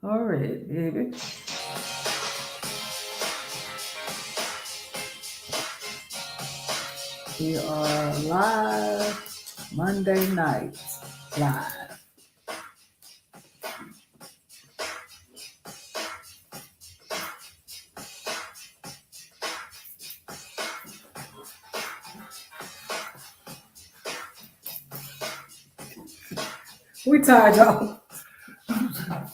All right, baby. We are live Monday night. Live. We tired, y'all.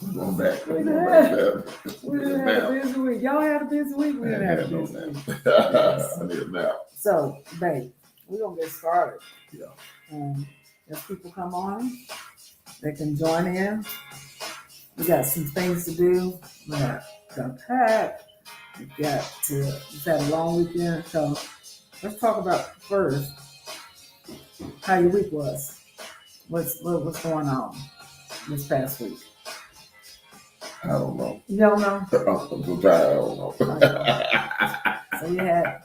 We're going back. We We're done going back had, there. we I need done a had a nap. busy week. Y'all had a busy week. We I didn't ain't have a had no busy nap. week. Yes. I need a nap. So, babe, we're gonna get started. Yeah. If people come on, they can join in. We got some things to do. We got to pack. We've had a long weekend. So let's talk about first how your week was. What's going on this past week? I don't know. You don't know? I'm so tired. I don't know. So we had,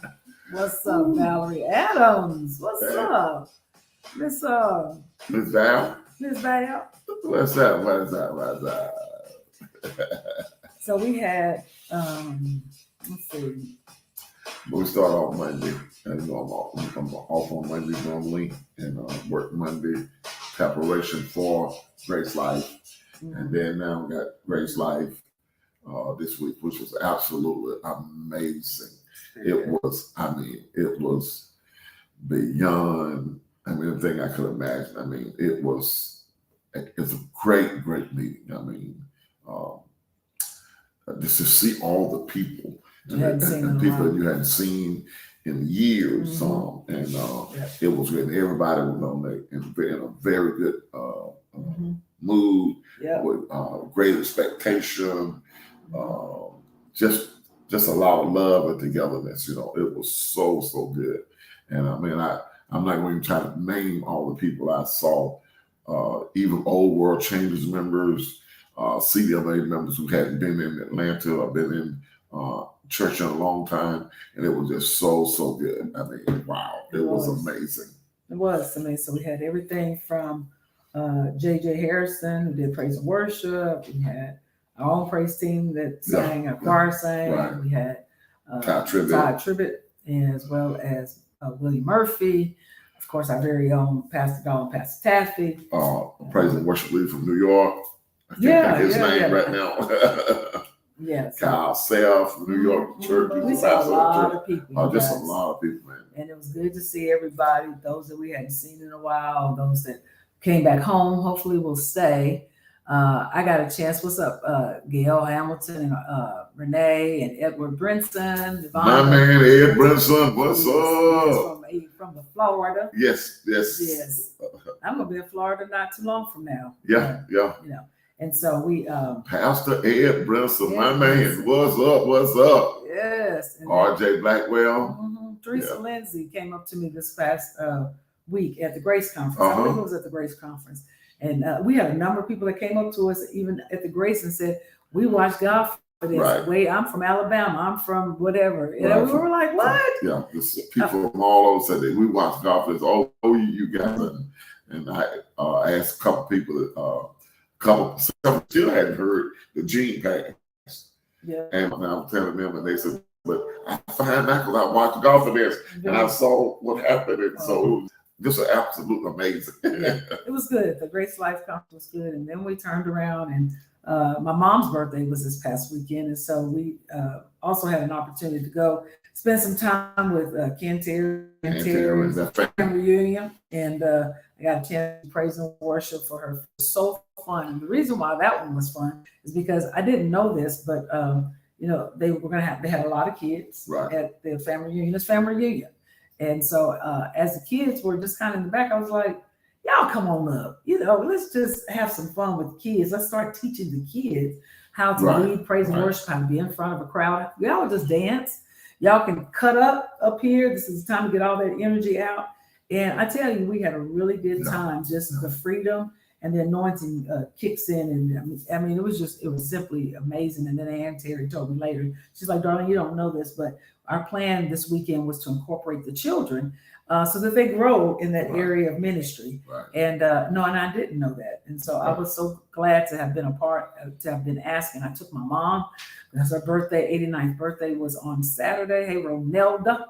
what's up, Valerie Adams? What's Hey. up? Miss Miss Val? Miss Val. What's up? What's up? What's up? So we had let's see. But we start off Monday. And I'm off on Monday normally and work Monday preparation for Grace Life. And then now we got Grace Life this week, which was absolutely amazing. It was beyond everything I could imagine. It's a great meeting. Just to see all the people and people that you hadn't seen in years. It was good. Everybody was in a very good mood with great expectation, just a lot of love and togetherness. It was so good. And I'm not going to try to name all the people I saw, even old World Changers members, CDMA members who hadn't been in Atlanta or been in church in a long time, and it was just so good. Wow, it was amazing. It was amazing. So we had everything from J.J. Harrison, who did praise and worship. We had our own praise team that sang, a choir sang. Right. We had Todd Tribbett, as well as Willie Murphy. Of course, our very own Pastor Dawn, Pastor Taffy. Praise and worship leader from New York. I can't think his name right now. Yes. Kyle Self from New York Church. We saw a lot of people. Just a lot of people, man. And it was good to see everybody, those that we hadn't seen in a while, those that came back home, hopefully will stay. I got a chance. What's up, Gail Hamilton and Renee and Edward Brinson. My man, Ed Brinson. What's up? From the Florida. Yes. I'm gonna be in Florida not too long from now. Yeah. And so we Pastor Ed Brinson, my man. What's up? Yes. And RJ Blackwell. Teresa Lindsay came up to me this past week at the Grace Conference. I believe it was at the Grace Conference. And we had a number of people that came up to us even at the Grace and said, we watch GodFidence. Right. Wait, I'm from Alabama. I'm from whatever. And we were like, what? Yeah, people from all over said that we watch GodFidence. Oh, you guys. And I asked a couple people that still hadn't heard the Gene pass. Yeah. And I was telling them, and they said, but I find out because I watched GodFidence and I saw what happened. And so it was just absolutely amazing. It was good. The Grace Life Conference was good. And then we turned around and my mom's birthday was this past weekend. And so we also had an opportunity to go spend some time with Ken Terry and Terry's family reunion. And I got a chance to praise and worship for her. It was so fun. And the reason why that one was fun is because I didn't know this, but they had a lot of kids at their family reunion. It's family reunion. And so as the kids were just kind of in the back, I was like, y'all come on up. Let's just have some fun with the kids. Let's start teaching the kids how to lead praise and worship, how to be in front of a crowd. Y'all just dance. Y'all can cut up here. This is the time to get all that energy out. And I tell you, we had a really good time. Just the freedom and the anointing kicks in. And it was simply amazing. And then Ann Terry told me later, she's like, darling, you don't know this, but our plan this weekend was to incorporate the children so that they grow in that Right. area of ministry. Right. And no, and I didn't know that. And so I was so glad to have been a part, to have been asked. And I took my mom, because her birthday, 89th birthday, was on Saturday. Hey, Ronelda.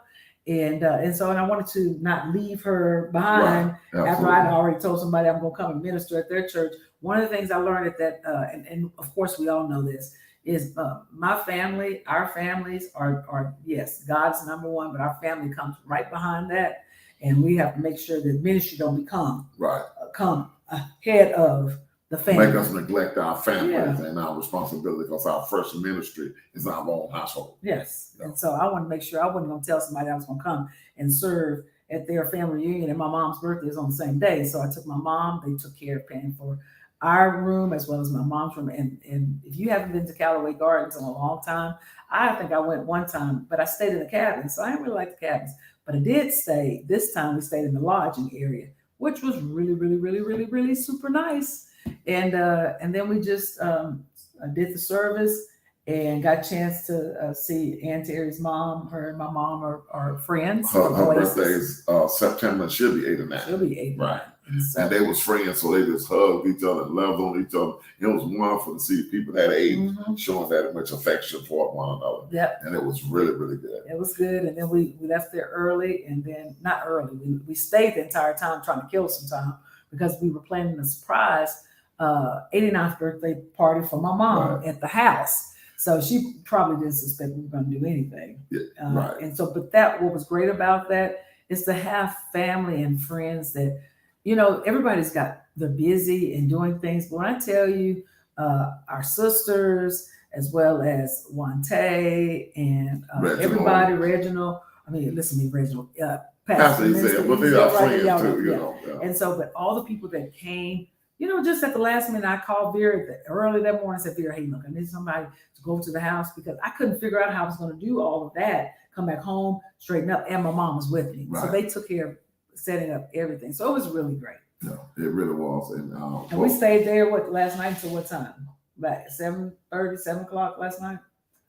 And so I wanted to not leave her behind Right. after I'd already told somebody I'm going to come and minister at their church. One of the things I learned at that, and of course we all know this, is my family, our families are yes, God's number one, but our family comes right behind that, and we have to make sure that ministry don't come ahead of the family. Make us neglect our families Yeah. and our responsibility, because our first ministry is our own household. Yes. Yeah. And so I want to make sure I wasn't going to tell somebody I was going to come and serve at their family reunion, and my mom's birthday is on the same day. So I took my mom. They took care of paying for our room as well as my mom's room. And if you haven't been to Callaway Gardens in a long time, I think I went one time, but I stayed in the cabin. So I didn't really like the cabins. But I did stay, this time we stayed in the lodging area, which was really, really, really, really, really super nice. And then we just did the service and got a chance to see Aunt Terry's mom. Her and my mom are friends. Her birthday is September. She'll be 89. She'll be 89. Right. So, and they was friends, so they just hugged each other and loved on each other. It was wonderful to see people that age showing that much affection for one another. Yep. And it was really, really good. It was good. And then we left there early, and then not early. We stayed the entire time trying to kill some time, because we were planning a surprise 89th birthday party for my mom at the house. So she probably didn't suspect we were going to do anything. Yeah, right. And so, but what was great about that is to have family and friends that, everybody's they're busy and doing things. But when I tell you, our sisters, as well as Wante and everybody, Reginald, listen to me, Reginald, Pastor Ezel, but they are friends too, Yeah. And so, but all the people that came, just at the last minute, I called Vera early that morning and said, Vera, hey, look, I need somebody to go to the house, because I couldn't figure out how I was going to do all of that, come back home, straighten up, and my mom was with me. Right. So they took care of setting up everything. So it was really great. Yeah, it really was. And we stayed there last night until what time? About 7:30, 7 o'clock last night.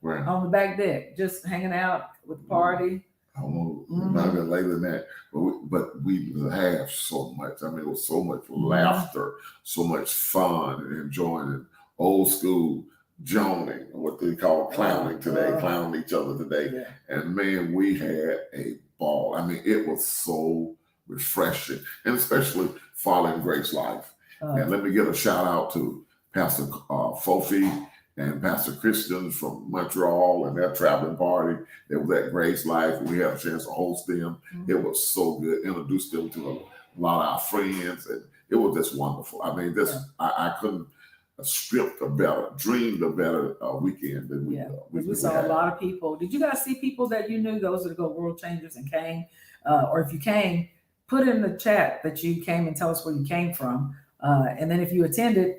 Right. On the back deck, just hanging out with the party. I don't know, it might have been later than that, but we had so much. It was so much laughter, so much fun, and enjoying it. Old school joning, what they call clowning today, clowning each other today. Yeah. And man, we had a ball. It was so refreshing, and especially following Grace Life. And let me give a shout out to Pastor Fofi and Pastor Christian from Montreal and their traveling party. They was at Grace Life. We had a chance to host them. It was so good. Introduced them to a lot of our friends, and it was just wonderful. I couldn't script a better, dreamed a better weekend than we saw had. A lot of people. Did you guys see people that you knew, those that go World Changers and came? Or if you came, put in the chat that you came and tell us where you came from. And then if you attended,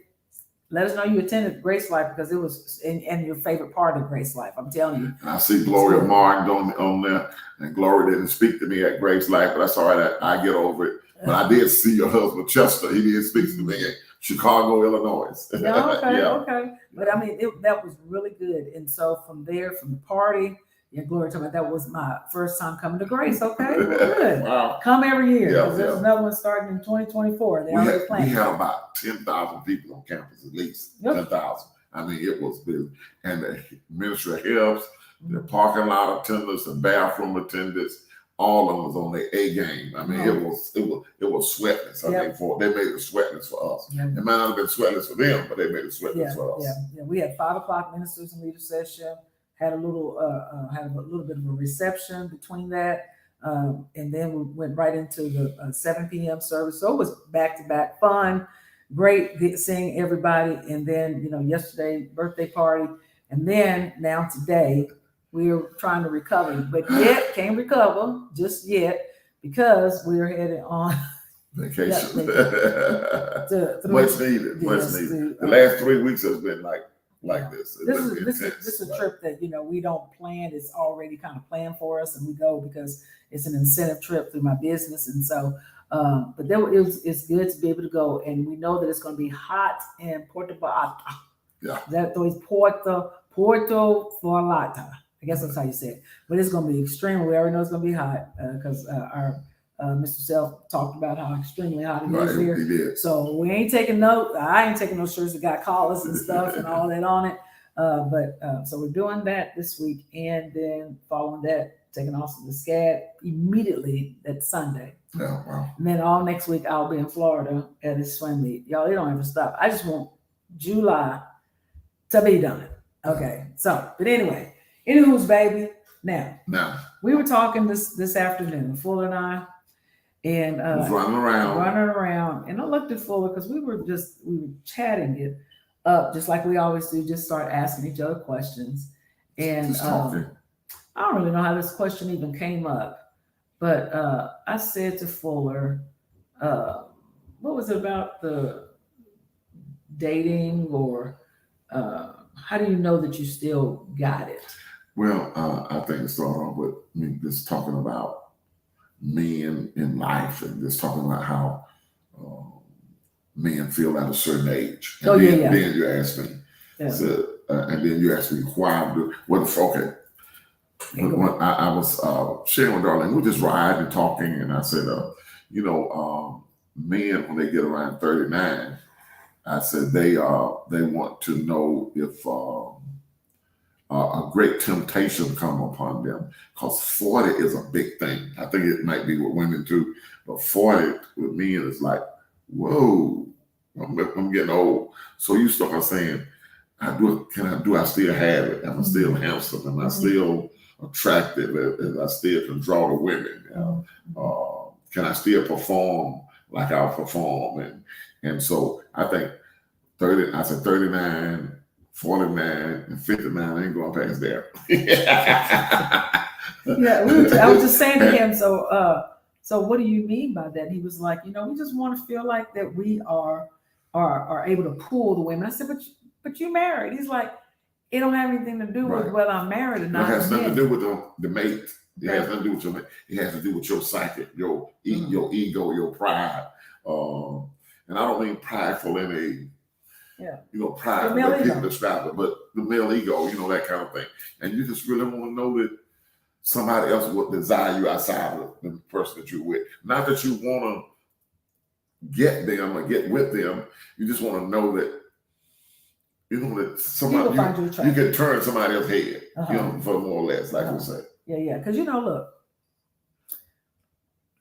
let us know you attended Grace Life, because it was and your favorite part of Grace Life. I'm telling you. And I see Gloria Martin on there, and Gloria didn't speak to me at Grace Life, but that's all right. I get over it. But I did see your husband Chester. He did speak to me in Chicago, Illinois. Okay. But that was really good. And so from the party, Gloria told me that was my first time coming to Grace. Okay, well, good. Wow. Come every year. There's another one starting in 2024. They already planned. We had about 10,000 people on campus, at least 10,000. It was big. And the ministry helps, the parking lot attendants, the bathroom attendants, all of them was on their A game. It was sweatless. They made it sweatless for us. It might not have been sweatless for them, but they made it sweatless for us. Yeah. We had 5 o'clock ministers and leader session. Had a little bit of a reception between that, and then we went right into the 7 p.m. service. So it was back-to-back fun, great seeing everybody. And then yesterday birthday party, and then now today we're trying to recover, but yet can't recover just yet, because we're headed on vacation. Much needed. The last 3 weeks has been like this. This is a trip that we don't plan. It's already kind of planned for us, and we go because it's an incentive trip through my business. And so, but it's good to be able to go, and we know that it's going to be hot in Puerto Vallarta. Yeah, that is Puerto Vallarta. I guess that's how you say it. But it's going to be extreme. We already know it's going to be hot because our Mr. Self talked about how extremely hot it Right, is here. he did. So we ain't taking no, I ain't taking no shirts that got collars and stuff and all that on it. So we're doing that this week, and then following that, taking off the SCAD immediately that Sunday. Yeah, wow. And then all next week I'll be in Florida at his swim meet. Y'all, it don't ever stop. I just want July to be done. Okay. So, but anyway, anywho's baby. Now we were talking this afternoon, Fuller and I, and was running around. And I looked at Fuller because we were chatting it up just like we always do, just start asking each other questions. And Just talking. I don't really know how this question even came up, but I said to Fuller, what was it about the dating, or how do you know that you still got it? Well, I think it started off with me just talking about men in life, and just talking about how men feel at a certain age. And then you asked me, so, and then you asked me why. Okay. When I was sharing with Darlene, we just riding and talking, and I said, men when they get around 39, I said they want to know if a great temptation come upon them, because 40 is a big thing. I think it might be with women too, but 40 with men is like, whoa, I'm getting old. So you start saying, do I still have it? Am I still handsome? Am I still attractive? Am I still can draw the women? Can I still perform like I perform? And so I think 39, 49, and 59 ain't going past there. I was just saying to him, so what do you mean by that? He was like, we just want to feel like that we are able to pull the women. I said, but you married. He's like, it don't have anything to do with whether I'm married or not. It has nothing to do with the mate. It has nothing to do with your mate. It has to do with your psyche, your ego, your pride. And I don't mean prideful in pride the way people describe it, but the male ego, that kind of thing. And you just really want to know that somebody else would desire you outside of the person that you're with. Not that you want to get them or get with them. You just want to know that, that somebody you can turn somebody else's head, for more or less, like we say. Yeah. Because look,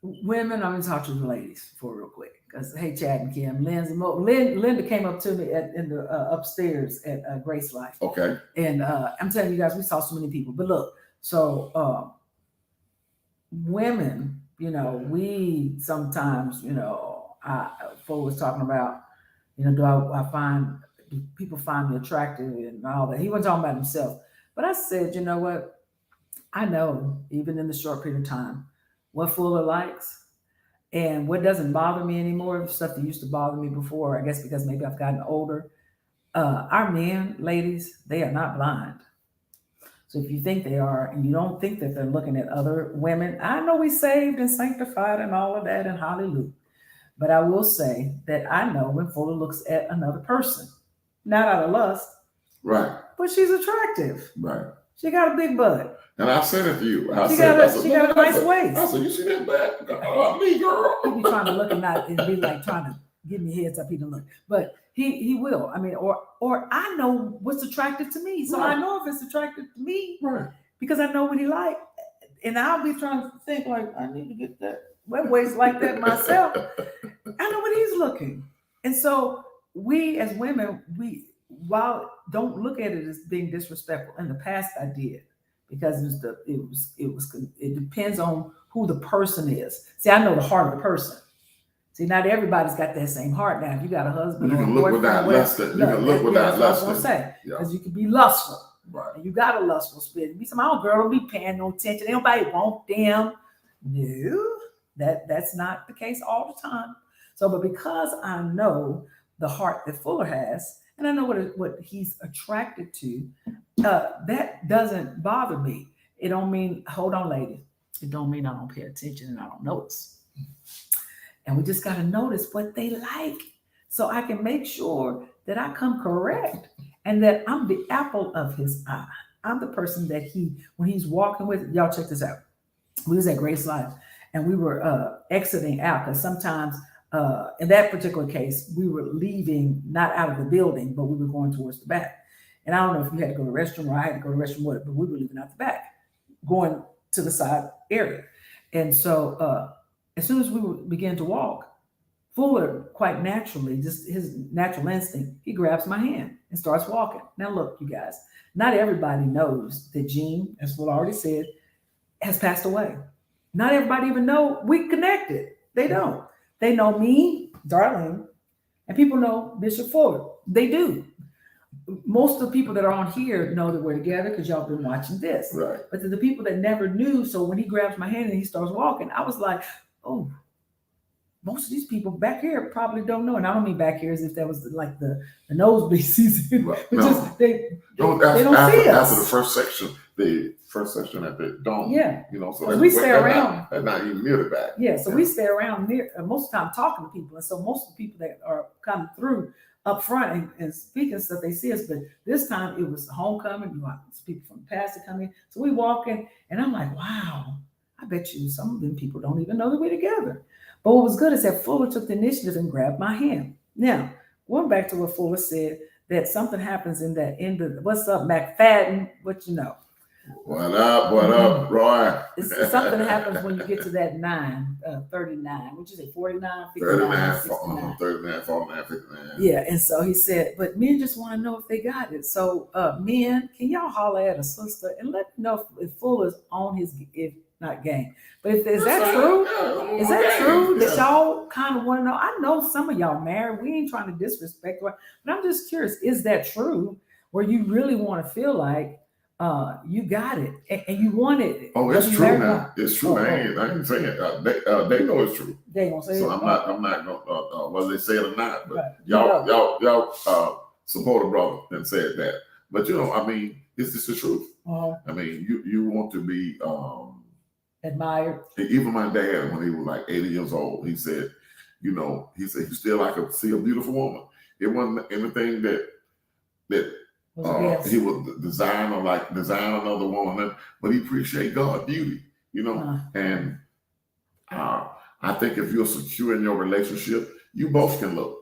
women. I'm gonna talk to the ladies for real quick. Because hey, Chad and Kim, Linda came up to me in the upstairs at Grace Life. Okay. And I'm telling you guys, we saw so many people. But look, so women, we sometimes, Full was talking about, do people find me attractive and all that. He wasn't talking about himself. But I said, you know what? I know, even in the short period of time, what Fuller likes and what doesn't bother me anymore, stuff that used to bother me before, I guess because maybe I've gotten older. Our men, ladies, they are not blind. So if you think they are, and you don't think that they're looking at other women, I know we saved and sanctified and all of that, and hallelujah. But I will say that I know when Fuller looks at another person, not out of lust, right? But she's attractive, right? She got a big butt, and I said it to you. She got a nice waist. I said, you see that back? Me, girl. He be trying to look and be like trying to give me heads up. He don't look, but he will. I mean, or I know what's attractive to me, so I know if it's attractive to me, right? Because I know what he like, and I'll be trying to think like I need to get that waist like that myself. I know what he's looking, and so we as women, while don't look at it as being disrespectful. In the past, I did because it depends on who the person is. See, I know the heart of the person. See, not everybody's got that same heart. Now, if you got a husband, you can look without lusting. You can look without lusting. That's what I was gonna say, because you can be lustful, right? And you got a lustful spirit. Be some old girl, don't be paying no attention. Ain't nobody want them. No, that's not the case all the time. So, but because I know the heart that Fuller has, and I know what he's attracted to, that doesn't bother me. It don't mean, hold on, ladies. It don't mean I don't pay attention and I don't notice. And we just got to notice what they like so I can make sure that I come correct and that I'm the apple of his eye. I'm the person that when he's walking with, y'all check this out. We was at Grace Life and we were exiting out because sometimes in that particular case we were leaving not out of the building, but we were going towards the back. And I don't know if you had to go to the restroom or I had to go to the restroom, but we were leaving out the back, going to the side area. And so as soon as we began to walk, Fuller, quite naturally, just his natural instinct, he grabs my hand and starts walking. Now, look, you guys, not everybody knows that Gene, as Fuller already said, has passed away. Not everybody even know we connected. They don't. They know me, Darlene, and people know Bishop Fuller. They do. Most of the people that are on here know that we're together because y'all been watching this. Right. But to the people that never knew, so when he grabs my hand and he starts walking, I was like, oh, most of these people back here probably don't know. And I don't mean back here as if that was like the nosebleed season. Right. But No. just they don't after, see us. After the first section at the dome. Yeah. You know, so we stay around. They're not even near the back. Yeah, so we stay around near most of the time talking to people. And so most of the people that are coming through up front and speaking stuff, they see us. But this time it was homecoming. You know, people from the past to come in. So we walk in and I'm like, wow, I bet you some of them people don't even know that we're together. But what was good is that Fuller took the initiative and grabbed my hand. Now, going back to what Fuller said, that something happens in that end of what's up, McFadden, what you know. What up, Roy? Something happens when you get to that 39. Would you say 49, 59, 69? 39, 49, 59. Yeah, and so he said, but men just want to know if they got it. So men, can y'all holler at a sister and let me know if Fuller's on his, if not game. But is that true? Is that true that y'all kind of want to know? I know some of y'all married. We ain't trying to disrespect, but I'm just curious, is that true? Where you really want to feel like you got it and you want it. Oh, it's true now. It's true. I ain't saying it. They know it's true. They gonna say so it. I'm not gonna whether they say it or not. But right. y'all support a brother and said that. But you know, I mean, it's just the truth. Uh-huh. I mean, you want to be admired. Even my dad, when he was like 80 years old, he said, you know, he said he still like to see a beautiful woman. It wasn't anything that he would design another woman, but he appreciate God's beauty, you know. And I think if you're secure in your relationship, you both can look,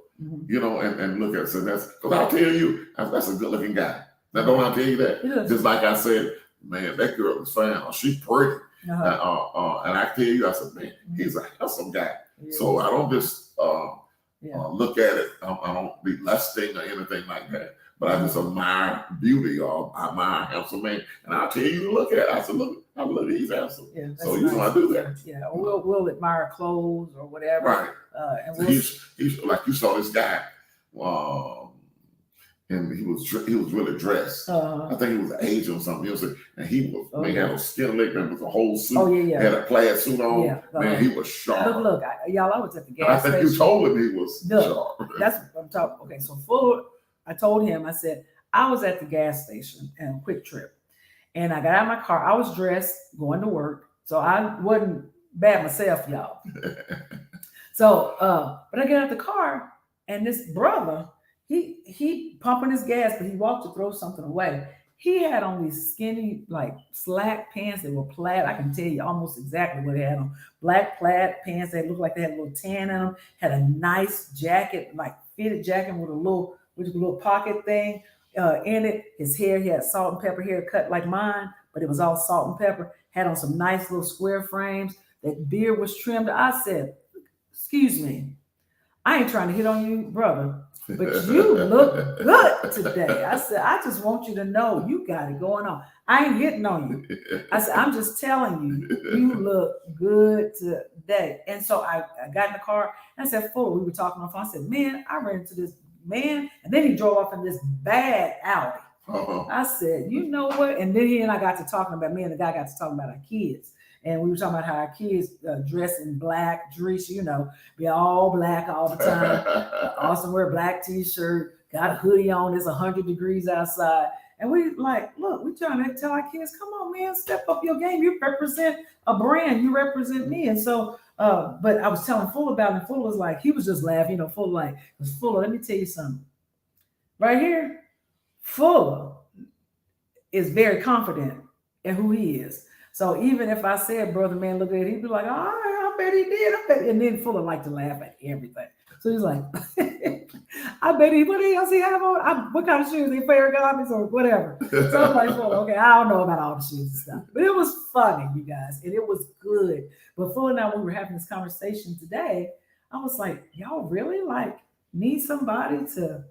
you know, and look at it. So that's because I'll tell you, that's a good looking guy. Now, don't I tell you that? Just like I said, man, that girl is fine. Or she's pretty. And I tell you, I said, man, he's a handsome guy. So I don't just look at it. I don't be lusting or anything like that. But I just admire beauty or I admire handsome man. And I'll tell you to look at it. I said, look, he's handsome. Yeah, so you know I do that. Yeah, we'll admire clothes or whatever. Right. And he's like you saw this guy, and he was really dressed. I think he was Asian or something. You know, and he was had a skin lick and was a whole suit. Oh yeah. Had a plaid suit on. Yeah, man, he was sharp. Look, y'all, I was at the gas station. I think you told him he was sharp. That's what I'm talking. Okay, so Fuller, I told him, I said, I was at the gas station and Quick Trip. And I got out of my car. I was dressed, going to work. So I wasn't bad myself, y'all. So, but I get out the car and this brother, he pumping his gas, but he walked to throw something away. He had on these skinny, like slack pants that were plaid. I can tell you almost exactly what he had on. Black plaid pants that looked like they had a little tan in them. Had a nice jacket, like fitted jacket with a little pocket thing in it. His hair, he had salt and pepper hair cut like mine, but it was all salt and pepper. Had on some nice little square frames. That beard was trimmed. I said, excuse me, I ain't trying to hit on you, brother, but you look good today. I said, I just want you to know you got it going on. I ain't hitting on you. I said, I'm just telling you, you look good today. And so I got in the car and I said, Fuller, we were talking on the phone. I said, man, I ran into this man, and then he drove off in this bad Audi. I said, you know what? And then he and I got to talking about, me and the guy got to talking about our kids. And we were talking about how our kids dress in black, dress, you know, be all black all the time. Austin wear a black t-shirt, got a hoodie on, it's 100 degrees outside. And we like, look, we trying to tell our kids, come on, man, step up your game. You represent a brand, you represent me. And so, but I was telling Fuller about it, and Fuller was like, he was just laughing, you know, Fuller like, Fuller, let me tell you something. Right here, Fuller is very confident in who he is. So even if I said, brother man, look at it, he'd be like, all right, I bet he did. I bet. And then Fuller liked to laugh at everything. So he's like, I bet he, what else he have on? What kind of shoes? He Ferragamo's or whatever. So I'm like, Fuller, okay, I don't know about all the shoes and stuff. But it was funny, you guys, and it was good. But Fuller and I, when we were having this conversation today, I was like, y'all really like need somebody to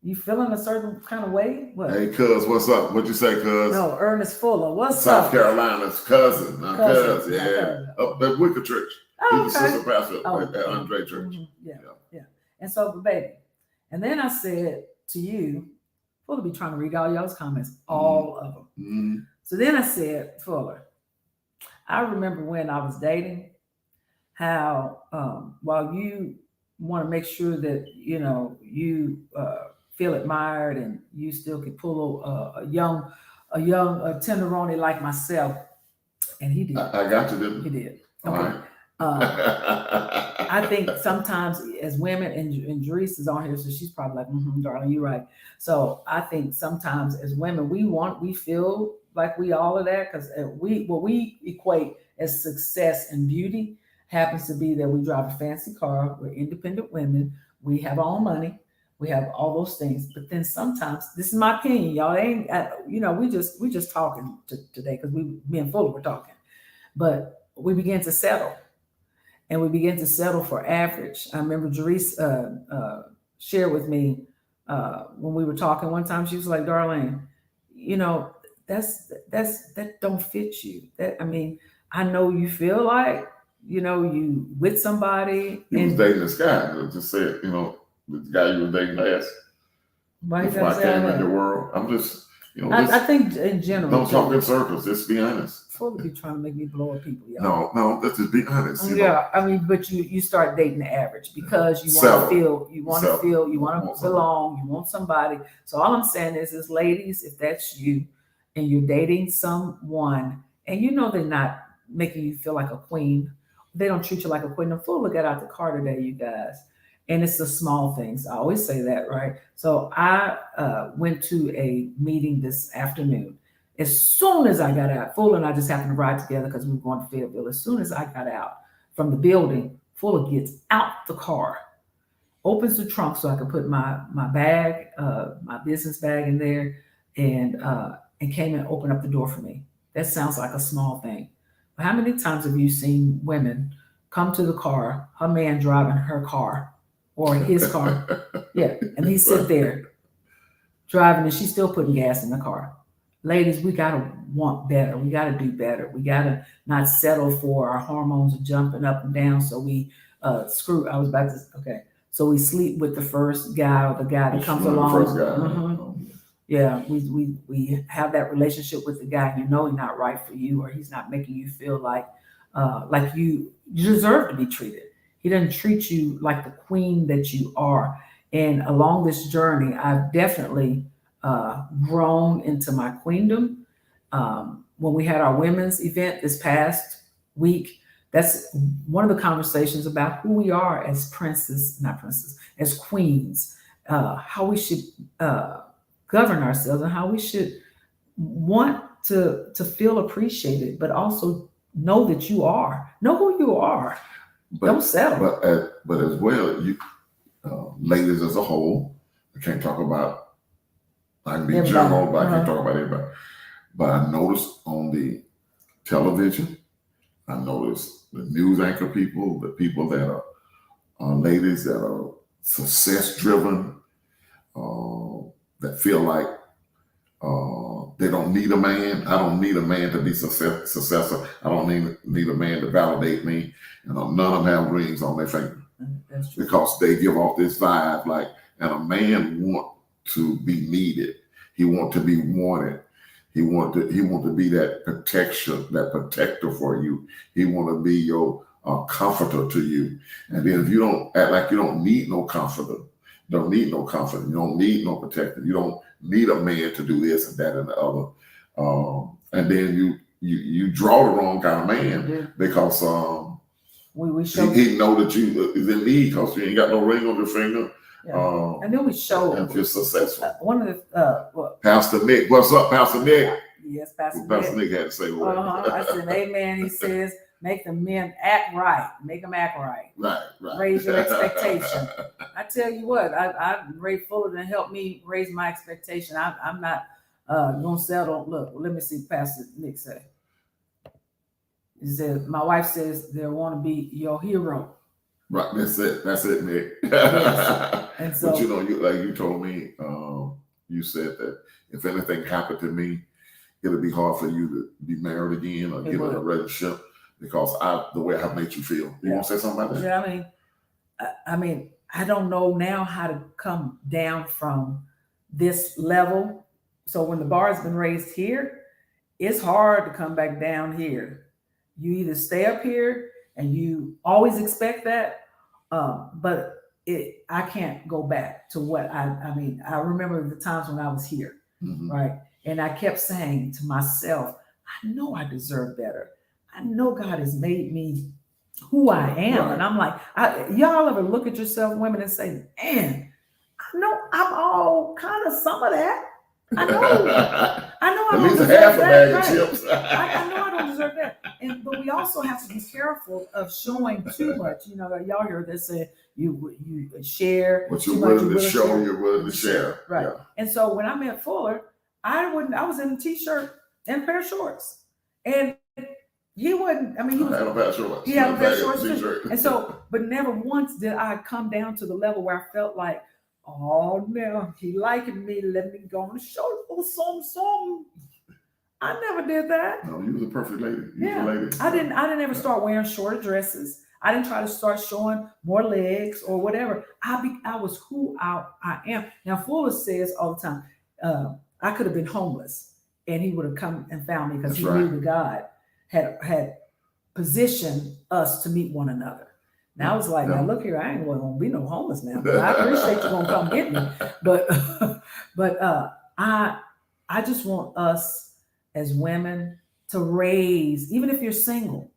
you feeling a certain kind of way? What? Hey, cuz, what's up? What'd you say, cuz? No, Ernest Fuller. What's South up? Carolina's cousin. My cousin, yeah. Cousin. Up at Wicker Church. Oh, He's the okay. sister pastor Oh, at Andre Church. Yeah. And so, baby, and then I said to you, Fuller be trying to read all y'all's comments, all of them. Mm-hmm. So then I said, Fuller, I remember when I was dating, how while you want to make sure that you feel admired and you still can pull a young tenderoni like myself, and he did. I got you, didn't He did. All Okay. right. I think sometimes as women, and Jerice is on here, so she's probably like, darling, you're right. So I think sometimes as women, we feel like we all of that because what we equate as success and beauty happens to be that we drive a fancy car, we're independent women, we have our own money, we have all those things. But then sometimes, this is my opinion, y'all ain't, we just talking today because we being full, we're talking, but we begin to settle. And we begin to settle for average. I remember Jerice shared with me when we were talking one time. She was like, "Darlene, that don't fit you. I know you feel like you with somebody." He was dating this guy. Just said, the guy you were dating last. Before I came in the world, I'm just. I think in general. Don't talk in circles. Just be honest. Full be trying to make me blow up people, y'all. No, let's just be honest. Yeah, but you start dating the average because you want to feel, you want to belong, you want somebody. So all I'm saying is ladies, if that's you and you're dating someone and they're not making you feel like a queen, they don't treat you like a queen. The fool got out the car today, you guys. And it's the small things. I always say that, right? So I went to a meeting this afternoon. As soon as I got out, Fuller and I just happened to ride together because we were going to Fayetteville. As soon as I got out from the building, Fuller gets out the car, opens the trunk so I could put my bag, my business bag in there, and came and opened up the door for me. That sounds like a small thing. But how many times have you seen women come to the car, her man driving her car or his car? Yeah, and he sit there driving and she's still putting gas in the car. Ladies, we got to want better. We got to do better. We got to not settle for our hormones jumping up and down. So we So we sleep with the first guy or the guy that comes along. The first guy. Yeah, we have that relationship with the guy he's not right for you, or he's not making you feel like you deserve to be treated. He doesn't treat you like the queen that you are. And along this journey, I've definitely grown into my queendom. When we had our women's event this past week, that's one of the conversations about who we are as as queens, how we should govern ourselves and how we should want to feel appreciated, but also know that you know who you are. Don't settle. But as well, you ladies as a whole, I can't talk about. I can be general, but I can't talk about everybody. But I noticed on the television, I noticed the news anchor people, the people that are ladies that are success driven, that feel like they don't need a man. I don't need a man to be successful. I don't need a man to validate me. None of them have rings on their finger because they give off this vibe and a man want to be needed. He want to be wanted. He want to be that protection, that protector for you. He want to be your comforter to you. And then if you don't act like you don't need no comforter, don't need no comforter, you don't need no protector, you don't need a man to do this and that and the other. And then you draw the wrong kind of man because he know that you is in need because you ain't got no ring on your finger. Yeah. And then we show if you're successful. One of the Pastor Nick, what's up, Pastor Nick? Yes, Pastor Nick had to say the word. I said, amen. He says, make the men act right. Make them act right. Right. Raise your expectation. I tell you what, Ray Fuller to help me raise my expectation. I'm not gonna settle. Look, let me see. Pastor Nick say. He said, my wife says they want to be your hero. Right, that's it, Nick. Yes. And so, but you told me, you said that if anything happened to me, it'll be hard for you to be married again or get in a relationship because the way I made you feel. You want to say something about that? Yeah, I mean, I don't know now how to come down from this level. So when the bar has been raised here, it's hard to come back down here. You either stay up here and you always expect that, but I can't go back to what I mean. I remember the times when I was here, right? And I kept saying to myself, I know I deserve better. I know God has made me who I am. Right. And I'm like, y'all ever look at yourself, women, and say, man, I know I'm all kind of some of that. I know I at don't least deserve half a bag that. of chips. I know I don't deserve that. But we also have to be careful of showing too much. Y'all hear this say you share what you're willing to show, you're willing to share. Right. Yeah. And so when I met Fuller, I was in a t-shirt and a pair of shorts. And he wouldn't, he had a pair of shorts. He had a pair of shorts too. And so, but never once did I come down to the level where I felt like, oh, now he liking me, let me go on the show for something. I never did that. No, you was a perfect lady. You was a lady. I didn't ever start wearing shorter dresses. I didn't try to start showing more legs or whatever. I was who I am. Now, Fuller says all the time, I could have been homeless and he would have come and found me because he knew that God had positioned us to meet one another. Now I was like, now look here, I ain't going to be no homeless now, but I appreciate you going to come get me. But I just want us as women to raise, even if you're single,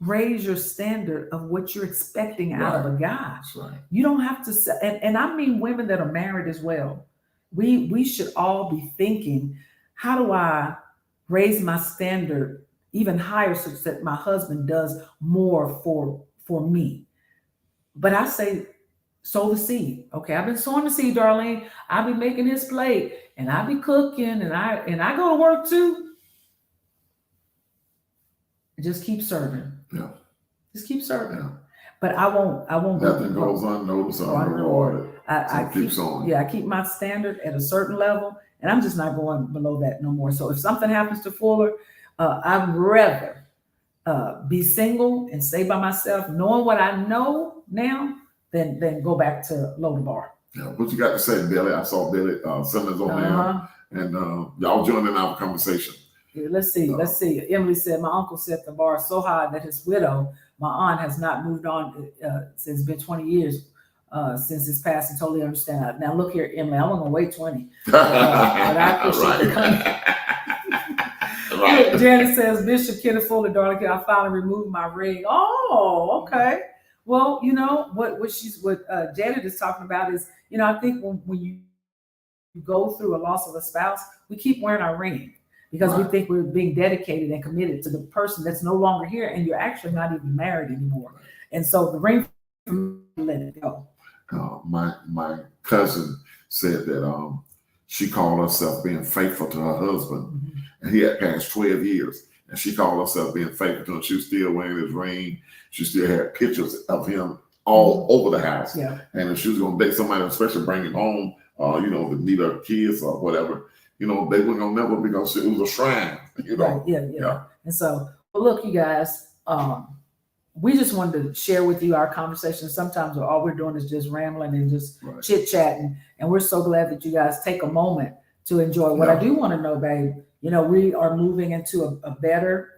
raise your standard of what you're expecting out of a guy. Right. You don't have to, and I mean women that are married as well. We should all be thinking, how do I raise my standard even higher so that my husband does more for me? But I say, sow the seed. Okay, I've been sowing the seed, Darlene. I'll be making his plate and I'll be cooking and I go to work too. Just keep serving. Yeah. Just keep serving. Yeah. But I won't. Nothing goes unnoticed or unrewarded. I keep on. Yeah, I keep my standard at a certain level, and I'm just not going below that no more. So if something happens to Fuller, I'd rather be single and stay by myself, knowing what I know now, than go back to low the bar. Yeah, what you got to say, Billy? I saw Billy Simmons on there, and y'all joined in our conversation. Yeah, let's see. Emily said, my uncle set the bar so high that his widow, my aunt, has not moved on since it's been 20 years since his passing. Totally understand. Now look here, Emily, I'm gonna wait 20. But I appreciate the comment. Right. Janet says, Bishop Kenneth Fuller, darling, I finally removed my ring. Oh, okay. Well, what Janet is talking about is, I think when you go through a loss of a spouse, we keep wearing our ring. Because we think we're being dedicated and committed to the person that's no longer here, and you're actually not even married anymore. And so the ring, let it go. My cousin said that she called herself being faithful to her husband, and he had passed 12 years, and she called herself being faithful to him. She was still wearing his ring. She still had pictures of him all over the house. Yeah. And if she was going to date somebody, especially bring him home, to meet her kids or whatever, they weren't gonna never because it was a shrine, Right. Yeah. And so, look, you guys, we just wanted to share with you our conversation. Sometimes all we're doing is just rambling and just chit chatting, and we're so glad that you guys take a moment to enjoy. What I do want to know, babe, we are moving into a better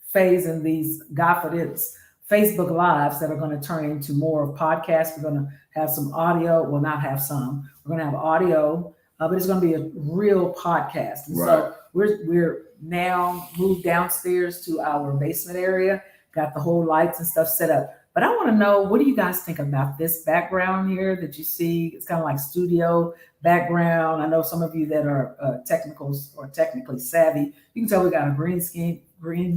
phase in these GodFidence Facebook Lives that are going to turn into more of podcasts. We're going to have some audio. Well, not have some. We're going to have audio. But it's going to be a real podcast. And so we're now moved downstairs to our basement area, got the whole lights and stuff set up. But I want to know, what do you guys think about this background here that you see? It's kind of like studio background. I know some of you that are technicals or technically savvy. You can tell we got a green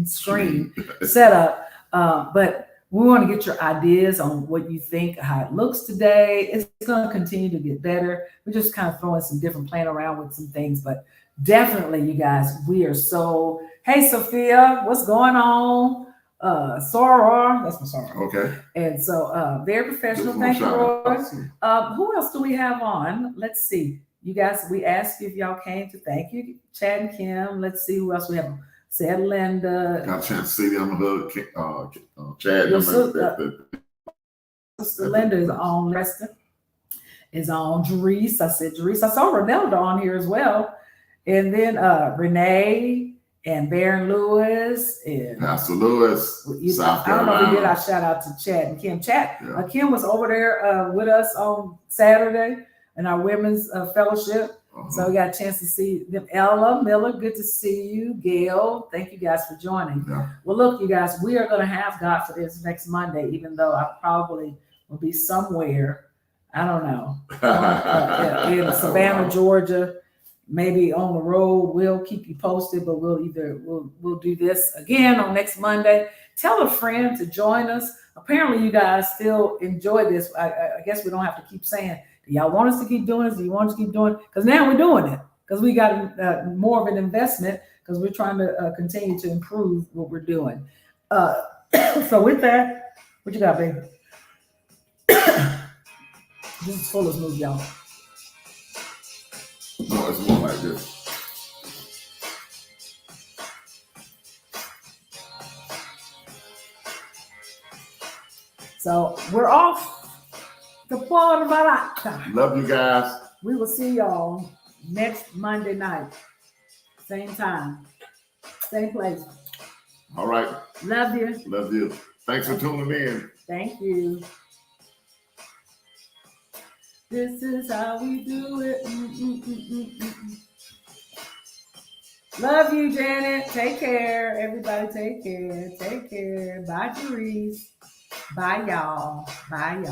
screen set up. But we want to get your ideas on what you think, how it looks today. It's going to continue to get better. We're just kind of throwing some different, playing around with some things, but definitely, you guys, we are so. Hey, Sophia, what's going on? Soror, that's my soror. Okay. And so, very professional. Thank you, Roy. Who else do we have on? Let's see. You guys, we asked you if y'all came to. Thank you, Chad and Kim. Let's see who else we have. Said Linda. Got a chance to see them. Chad. Your sister Linda is on. Reston is on. Jerice. I said Jerice. I saw Ronelda on here as well. And then Renee and Baron Lewis and Pastor Lewis. South Carolina. I don't know if we did our shout out to Chad and Kim. Kim was over there with us on Saturday in our women's fellowship. So we got a chance to see them. Ella Miller, good to see you. Gail, thank you guys for joining. Yeah. Well, look, you guys, we are going to have GodFidence next Monday, even though I probably will be somewhere, I don't know, in Savannah, Georgia, maybe on the road. We'll keep you posted, but we'll do this again on next Monday. Tell a friend to join us. Apparently, you guys still enjoy this. I guess we don't have to keep saying, do y'all want us to keep doing this? Do you want us to keep doing it? Because now we're doing it. Because we got more of an investment, because we're trying to continue to improve what we're doing. So with that, what you got, baby? This is full of smooth, y'all. No, it's more like this. So we're off. The Puerto Vallarta. Love you guys. We will see y'all next Monday night. Same time. Same place. All right. Love you. Love you. Thanks for tuning in. Thank you. This is how we do it. Love you, Janet. Take care. Everybody take care. Take care. Bye, Therese. Bye, y'all. Bye, y'all.